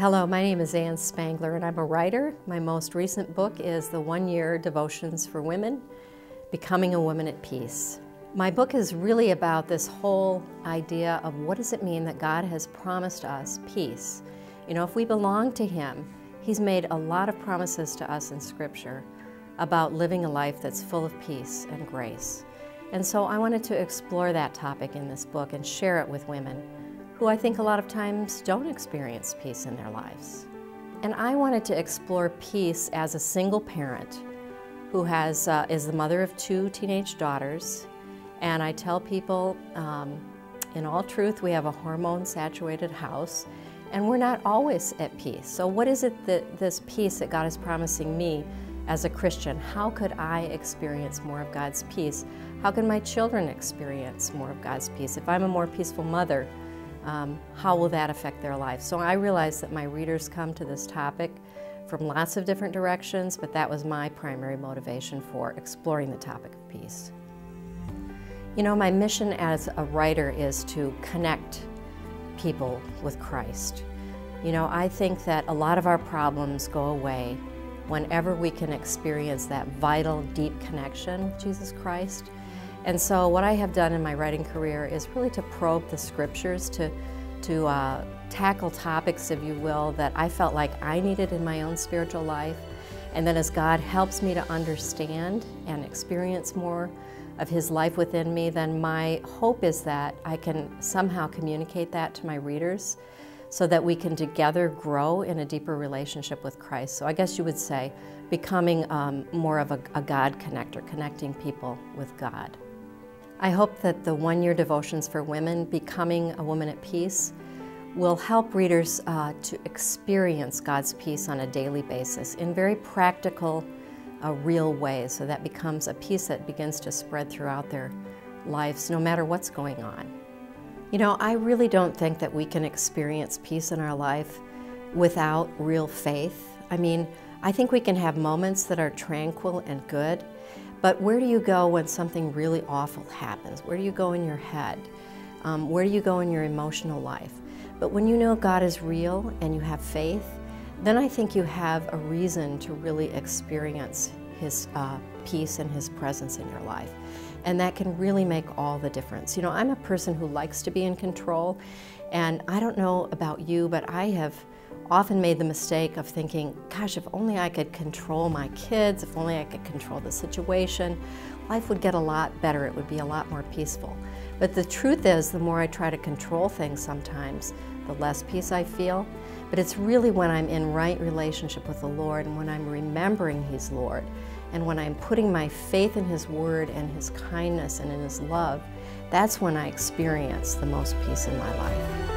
Hello, my name is Ann Spangler and I'm a writer. My most recent book is the 1-year Devotions for Women, Becoming a Woman at Peace. My book is really about this whole idea of what does it mean that God has promised us peace. You know, if we belong to Him, He's made a lot of promises to us in Scripture about living a life that's full of peace and grace. And so I wanted to explore that topic in this book and share it with women who I think a lot of times don't experience peace in their lives. And I wanted to explore peace as a single parent who is the mother of 2 teenage daughters. And I tell people, in all truth, we have a hormone-saturated house, and we're not always at peace. So what is it that this peace that God is promising me as a Christian? How could I experience more of God's peace? How can my children experience more of God's peace? If I'm a more peaceful mother, how will that affect their life? So I realize that my readers come to this topic from lots of different directions, but that was my primary motivation for exploring the topic of peace. You know, my mission as a writer is to connect people with Christ. You know, I think that a lot of our problems go away whenever we can experience that vital, deep connection with Jesus Christ. And so what I have done in my writing career is really to probe the Scriptures, to tackle topics, if you will, that I felt like I needed in my own spiritual life. And then as God helps me to understand and experience more of His life within me, then my hope is that I can somehow communicate that to my readers so that we can together grow in a deeper relationship with Christ. So I guess you would say becoming more of a God connector, connecting people with God. I hope that the 1-year Devotions for Women, Becoming a Woman at Peace, will help readers to experience God's peace on a daily basis in very practical, real ways, so that becomes a peace that begins to spread throughout their lives, no matter what's going on. You know, I really don't think that we can experience peace in our life without real faith. I mean, I think we can have moments that are tranquil and good, but where do you go when something really awful happens? Where do you go in your head? Where do you go in your emotional life? But when you know God is real and you have faith, then I think you have a reason to really experience His peace and His presence in your life. And that can really make all the difference. You know, I'm a person who likes to be in control, and I don't know about you, but I have often made the mistake of thinking, gosh, if only I could control my kids, if only I could control the situation, life would get a lot better, it would be a lot more peaceful. But the truth is, the more I try to control things sometimes, the less peace I feel. But it's really when I'm in right relationship with the Lord, and when I'm remembering He's Lord, and when I'm putting my faith in His Word and His kindness and in His love, that's when I experience the most peace in my life.